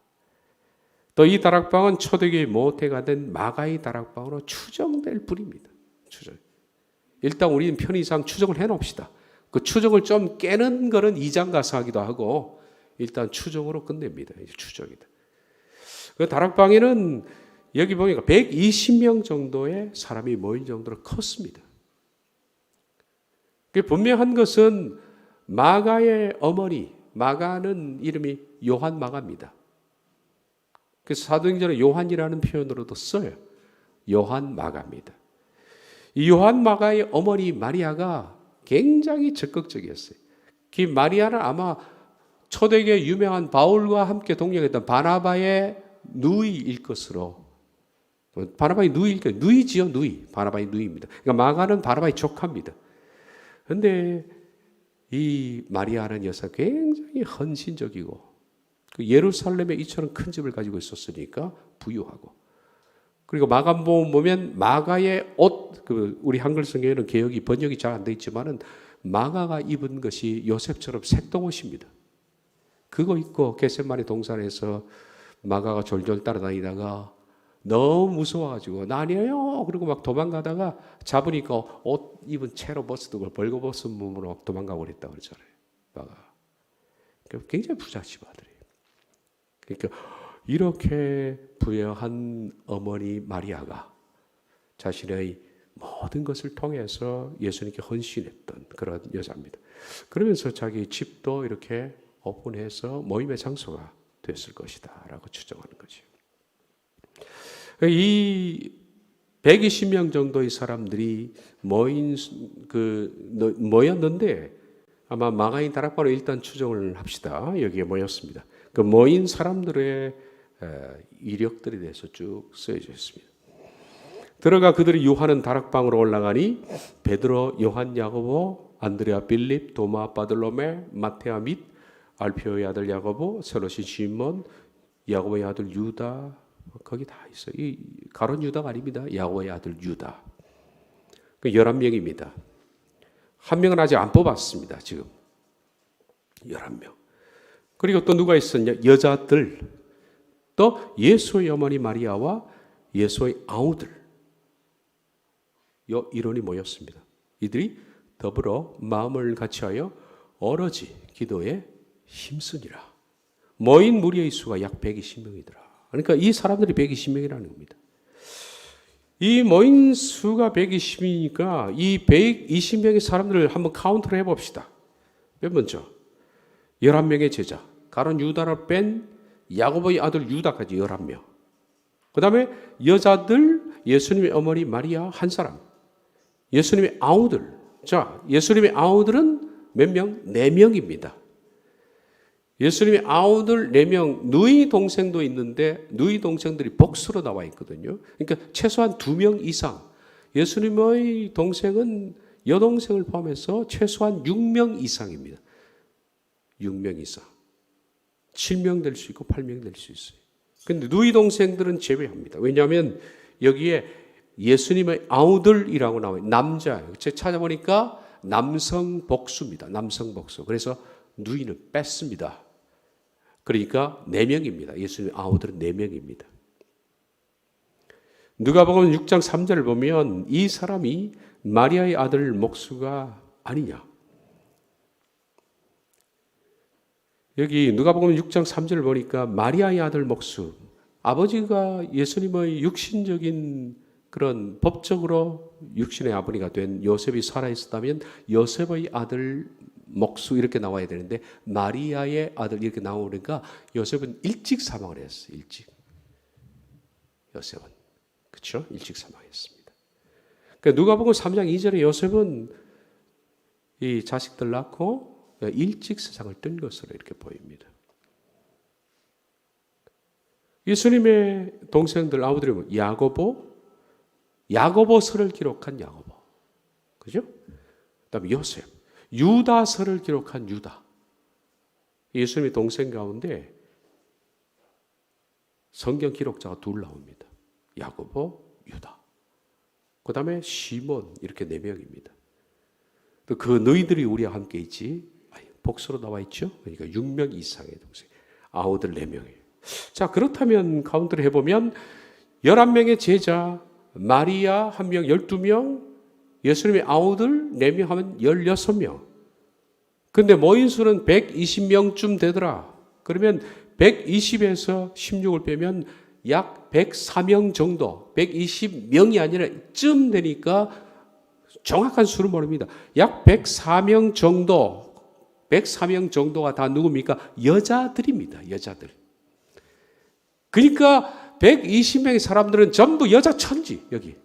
또 이 다락방은 초대교회의 모태가 된 마가의 다락방으로 추정될 뿐입니다. 추정. 일단 우리는 편의상 추정을 해놓읍시다. 그 추정을 좀 깨는 거는 2장 가서 하기도 하고 일단 추정으로 끝냅니다. 이제 추정이다. 그 다락방에는 여기 보니까 120명 정도의 사람이 모인 정도로 컸습니다. 분명한 것은 마가의 어머니, 마가는 이름이 요한 마가입니다. 그래서 사도행전에 요한이라는 표현으로도 써요. 요한 마가입니다. 이 요한 마가의 어머니 마리아가 굉장히 적극적이었어요. 그 마리아는 아마 초대교회 유명한 바울과 함께 동역했던 바나바의 누이일 것으로. 바나바의 누이지요, 누이. 바나바의 누이입니다. 그러니까 마가는 바나바의 조카입니다. 그런데 이 마리아라는 여사 굉장히 헌신적이고 예루살렘에 이처럼 큰 집을 가지고 있었으니까 부유하고 그리고 마가복음 보면 마가의 옷, 우리 한글 성경에는 개역이 번역이 잘 안 돼 있지만은 마가가 입은 것이 요셉처럼 색동옷입니다. 그거 입고 겟세마네 동산에서 마가가 졸졸 따라다니다가 너무 무서워가지고 나 아니에요. 그리고 막 도망가다가 잡으니까 옷 입은 채로 벗어두고 벌거벗은 몸으로 도망가고 그랬다고 그러잖아요. 마가. 굉장히 부잣집 아들이에요. 그러니까 이렇게 부유한 어머니 마리아가 자신의 모든 것을 통해서 예수님께 헌신했던 그런 여자입니다. 그러면서 자기 집도 이렇게 오픈해서 모임의 장소가 됐을 것이다 라고 추정하는 거죠. 이 120명 정도의 사람들이 모였는데 아마 마가인 다락방으로 일단 추정을 합시다. 여기에 모였습니다. 그 모인 사람들의 이력들에 대해서 쭉 쓰여져 있습니다. 들어가 그들이 요한은 다락방으로 올라가니 베드로, 요한, 야고보, 안드레아, 빌립, 도마, 바들로메, 마테아 및 알피오의 아들 야고보, 세로신 시몬, 야고보의 아들 유다 거기 다 있어요. 이 가론 유다가 아닙니다. 야고보의 아들 유다. 11명입니다. 한 명은 아직 안 뽑았습니다. 지금 11명. 그리고 또 누가 있었냐? 여자들. 또 예수의 어머니 마리아와 예수의 아우들. 이론이 모였습니다. 이들이 더불어 마음을 같이하여 오로지 기도에 힘쓰니라. 모인 무리의 수가 약 120명이더라. 그러니까 이 사람들이 120명이라는 겁니다. 이 모인 수가 120이니까 이 120명의 사람들을 한번 카운트를 해봅시다. 몇 번째? 11명의 제자. 가론 유다를 뺀 야고보의 아들 유다까지 11명. 그 다음에 여자들 예수님의 어머니 마리아 한 사람. 예수님의 아우들. 자, 예수님의 아우들은 몇 명? 4명입니다. 예수님의 아우들 4명, 누이 동생도 있는데 누이 동생들이 복수로 나와 있거든요. 그러니까 최소한 2명 이상. 예수님의 동생은 여동생을 포함해서 최소한 6명 이상입니다. 6명 이상. 7명 될 수 있고 8명 될 수 있어요. 그런데 누이 동생들은 제외합니다. 왜냐하면 여기에 예수님의 아우들이라고 나와요. 남자. 제가 찾아보니까 남성 복수입니다. 남성 복수. 그래서 누이는 뺐습니다. 그러니까 4명입니다. 예수님의 아우들은 4명입니다. 누가복음 6장 3절을 보면 이 사람이 마리아의 아들 목수가 아니냐. 여기 누가복음 6장 3절을 보니까 마리아의 아들 목수. 아버지가 예수님의 육신적인 그런 법적으로 육신의 아버지가 된 요셉이 살아있었다면 요셉의 아들 목수 이렇게 나와야 되는데 마리아의 아들 이렇게 나오니까 요셉은 일찍 사망을 했어요. 일찍. 요셉은. 그렇죠? 일찍 사망했습니다. 그러니까 누가복음 3장 2절에 요셉은 이 자식들 낳고 일찍 세상을 뜬 것으로 이렇게 보입니다. 예수님의 동생들 아우들이 뭐 야고보서를 기록한 야고보. 그죠? 그다음에 요셉, 유다서를 기록한 유다. 예수님의 동생 가운데 성경 기록자가 둘 나옵니다. 야고보, 유다. 그다음에 시몬 이렇게 4명입니다. 또 그 너희들이 우리와 함께 있지. 복수로 나와 있죠. 그러니까 6명 이상의 동생. 아우들 4명이에요. 자, 그렇다면 카운트를 해보면 11명의 제자, 마리아 1명, 12명, 예수님의 아우들 4명 하면 16명. 근데 모인 수는 120명쯤 되더라. 그러면 120에서 16을 빼면 약 104명 정도, 120명이 아니라 쯤 되니까 정확한 수를 모릅니다. 약 104명 정도, 104명 정도가 다 누굽니까? 여자들입니다. 여자들. 그러니까 120명의 사람들은 전부 여자 천지, 여기.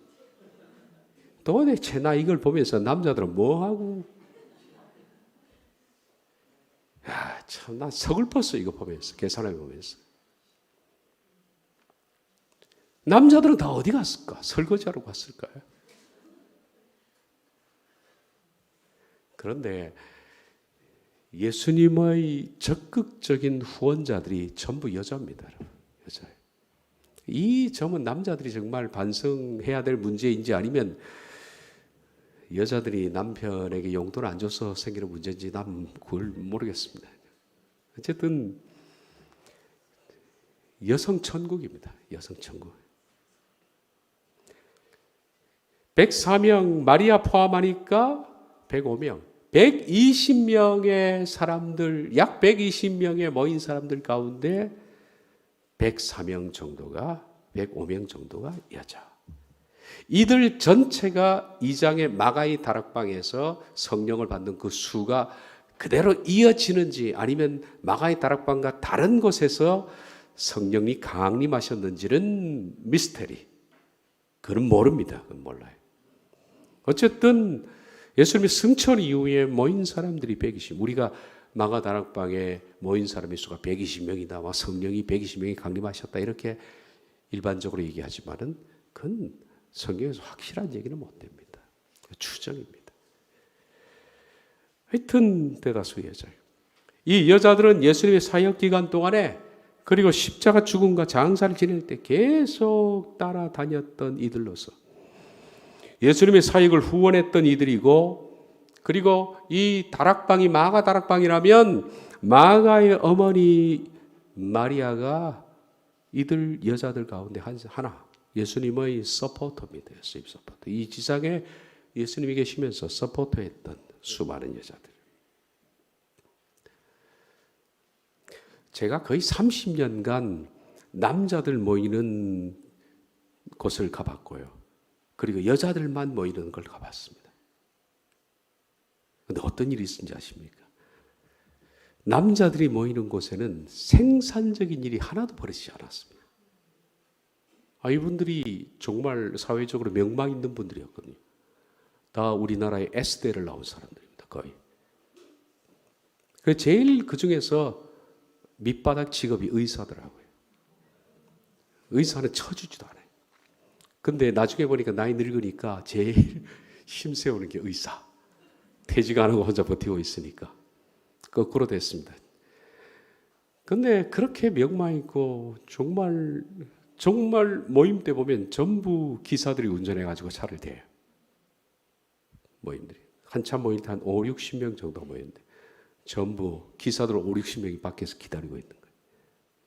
도대체 나 이걸 보면서 남자들은 뭐하고. 참, 나 서글펐어, 이거 보면서. 계산해 보면서. 남자들은 다 어디 갔을까? 설거지하러 갔을까요? 그런데 예수님의 적극적인 후원자들이 전부 여자입니다. 여자예요. 이 점은 남자들이 정말 반성해야 될 문제인지 아니면 여자들이 남편에게 용돈을 안 줘서 생기는 문제인지 난 그걸 모르겠습니다. 어쨌든 여성 천국입니다. 여성 천국. 104명 마리아 포함하니까 105명. 120명의 사람들, 약 120명의 모인 사람들 가운데 104명 정도가, 105명 정도가 여자. 이들 전체가 2장의 마가의 다락방에서 성령을 받는 그 수가 그대로 이어지는지 아니면 마가의 다락방과 다른 곳에서 성령이 강림하셨는지는 미스테리. 그건 모릅니다. 그건 몰라요. 어쨌든 예수님의 승천 이후에 모인 사람들이 120. 우리가 마가 다락방에 모인 사람의 수가 120명이다. 와 성령이 120명이 강림하셨다. 이렇게 일반적으로 얘기하지만은 그건 성경에서 확실한 얘기는 못 됩니다. 추정입니다. 하여튼 대다수 여자예요. 이 여자들은 예수님의 사역 기간 동안에 그리고 십자가 죽음과 장사를 지낼 때 계속 따라다녔던 이들로서 예수님의 사역을 후원했던 이들이고, 그리고 이 다락방이 마가 다락방이라면 마가의 어머니 마리아가 이들 여자들 가운데 하나, 예수님의 서포터입니다. 예수님 서포터. 이 지상에 예수님이 계시면서 서포터했던 수많은 여자들. 제가 거의 30년간 남자들 모이는 곳을 가봤고요. 그리고 여자들만 모이는 걸 가봤습니다. 그런데 어떤 일이 있었는지 아십니까? 남자들이 모이는 곳에는 생산적인 일이 하나도 벌어지지 않았습니다. 이분들이 정말 사회적으로 명망 있는 분들이었거든요. 다 우리나라의 S대를 나온 사람들입니다. 거의. 제일 그 중에서 밑바닥 직업이 의사더라고요. 의사는 쳐주지도 않아요. 근데 나중에 보니까 나이 늙으니까 제일 힘세우는 게 의사. 퇴직 안 하고 혼자 버티고 있으니까. 거꾸로 됐습니다. 근데 그렇게 명망 있고 정말 모임 때 보면 전부 기사들이 운전해가지고 차를 대요. 모임들이. 한참 모일 때 한 5, 60명 정도 모였는데 전부 기사들 5, 60명이 밖에서 기다리고 있는 거예요.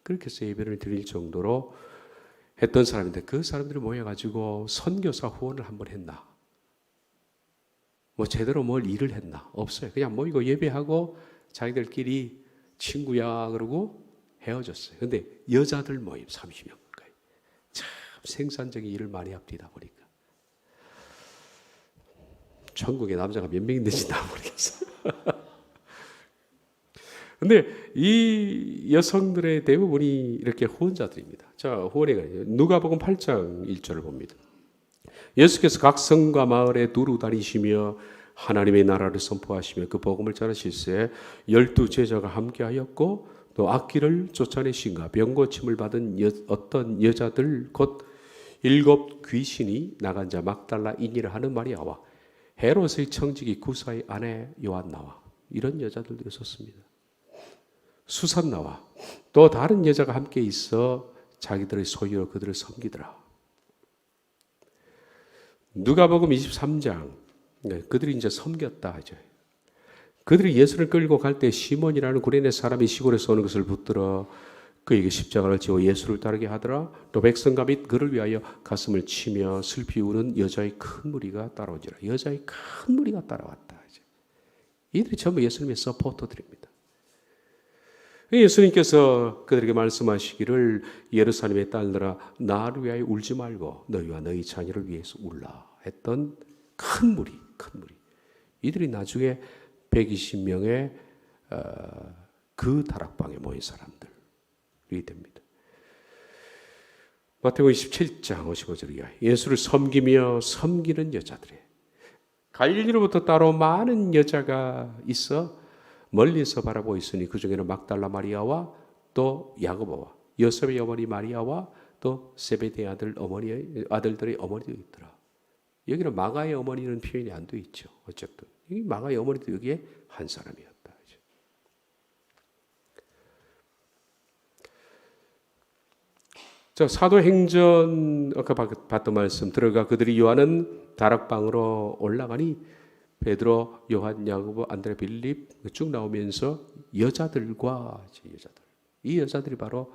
그렇게 해서 예배를 드릴 정도로 했던 사람인데 그 사람들이 모여가지고 선교사 후원을 한번 했나? 뭐 제대로 뭘 일을 했나? 없어요. 그냥 모이고 예배하고 자기들끼리 친구야 그러고 헤어졌어요. 근데 여자들 모임 30명 가까이. 참 생산적인 일을 많이 합니다 보니까. 천국에 남자가 몇 명 있는지 나 모르겠어요. 근데 이 여성들의 대부분이 이렇게 후원자들입니다. 자, 후원회가 누가복음 8장 1절을 봅니다. 예수께서 각 성과 마을에 두루 다니시며 하나님의 나라를 선포하시며 그 복음을 전하실세 12 제자가 함께하였고 또 악기를 쫓아내신가 병고침을 받은 어떤 여자들 곧 7 귀신이 나간 자 막달라인이라 하는 마리아와 헤롯의 청지기 구사의 아내 요한나와 이런 여자들도 있었습니다. 수산나와 또 다른 여자가 함께 있어 자기들의 소유로 그들을 섬기더라. 누가복음 23장 그들이 이제 섬겼다 하죠. 그들이 예수를 끌고 갈 때 시몬이라는 구레네 사람이 시골에서 오는 것을 붙들어 그에게 십자가를 지어 예수를 따르게 하더라. 또 백성과 및 그를 위하여 가슴을 치며 슬피 우는 여자의 큰 무리가 따라오지라. 여자의 큰 무리가 따라왔다 하죠. 이들이 전부 예수님의 서포터들입니다. 예수님께서 그들에게 말씀하시기를 예루살렘의 딸들아 나를 위하여 울지 말고 너희와 너희 자녀를 위해서 울라 했던 큰 무리. 이들이 나중에 120명의 그 다락방에 모인 사람들이 됩니다. 마태복음 27장 55절에 예수를 섬기며 섬기는 여자들이 갈릴리로부터 따로 많은 여자가 있어 멀리서 바라보고 있으니 그 중에는 막달라 마리아와 또 야고보와 요셉의 어머니 마리아와 또 세베대의 아들들의 어머니도 있더라. 여기는 마가의 어머니는 표현이 안 돼 있죠. 어쨌든 이 마가의 어머니도 여기에 한 사람이었다. 자, 사도행전 아까 봤던 말씀 들어가 그들이 요한은 다락방으로 올라가니 베드로, 요한, 야고보, 안드레, 빌립 쭉 나오면서 여자들과 이 여자들이 바로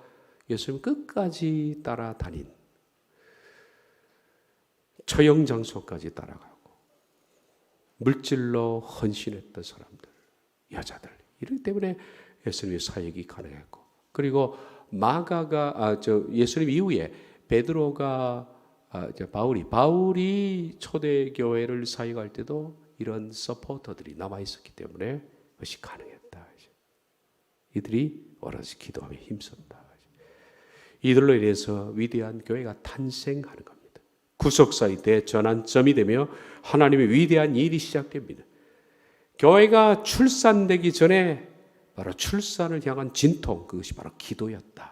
예수님 끝까지 따라다닌 처형 장소까지 따라가고 물질로 헌신했던 사람들, 여자들 이렇기 때문에 예수님의 사역이 가능했고 그리고 마가가 예수님 이후에 베드로가 바울이 초대교회를 사역할 때도 이런 서포터들이 남아있었기 때문에 그것이 가능했다. 이들이 오롯이 기도하며 힘썼다. 이들로 인해서 위대한 교회가 탄생하는 겁니다. 구속사의 대전환점이 되며 하나님의 위대한 일이 시작됩니다. 교회가 출산되기 전에 바로 출산을 향한 진통, 그것이 바로 기도였다.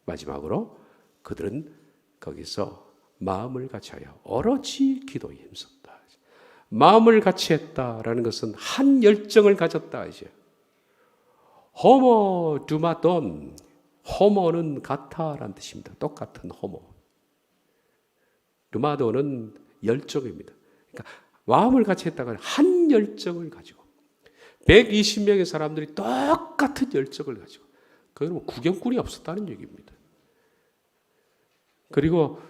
마지막으로 그들은 거기서 마음을 같이하여 오로지 기도에 힘썼다. 마음을 같이 했다라는 것은 한 열정을 가졌다. 호모 두마돈, 호모는 같아라는 뜻입니다. 똑같은 호모. 두마돈은 열정입니다. 그러니까 마음을 같이 했다가 한 열정을 가지고 120명의 사람들이 똑같은 열정을 가지고 그건 구경꾼이 없었다는 얘기입니다. 그리고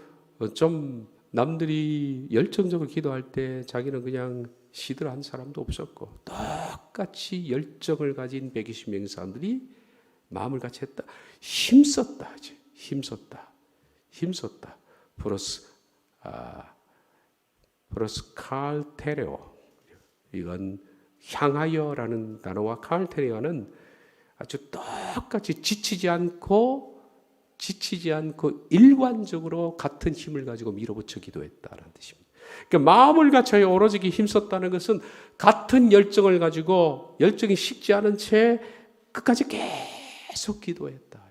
좀 남들이 열정적으로 기도할 때 자기는 그냥 시들한 사람도 없었고 똑같이 열정을 가진 120명의 사람들이 마음을 같이 했다. 힘썼다. 플러스 칼테레오. 이건 향하여라는 단어와 칼테레오는 아주 똑같이 지치지 않고 일관적으로 같은 힘을 가지고 밀어붙여 기도했다는 뜻입니다. 그러니까 마음을 갖춰야 오로지 힘썼다는 것은 같은 열정을 가지고 열정이 식지 않은 채 끝까지 계속 기도했다.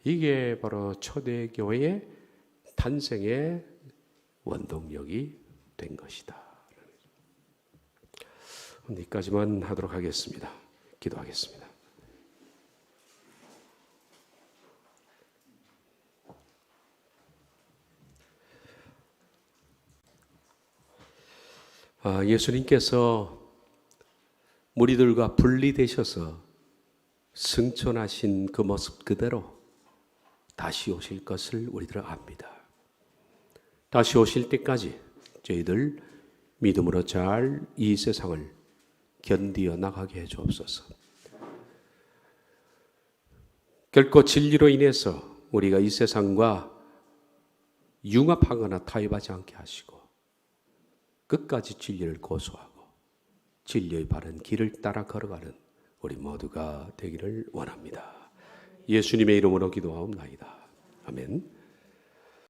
이게 바로 초대교회의 탄생의 원동력이 된 것이다. 여기까지만 하도록 하겠습니다. 기도하겠습니다. 예수님께서 무리들과 분리되셔서 승천하신 그 모습 그대로 다시 오실 것을 우리들은 압니다. 다시 오실 때까지 저희들 믿음으로 잘 이 세상을 견디어 나가게 해 주옵소서. 결코 진리로 인해서 우리가 이 세상과 융합하거나 타협하지 않게 하시고 끝까지 진리를 고수하고 진리의 바른 길을 따라 걸어가는 우리 모두가 되기를 원합니다. 예수님의 이름으로 기도하옵나이다. 아멘.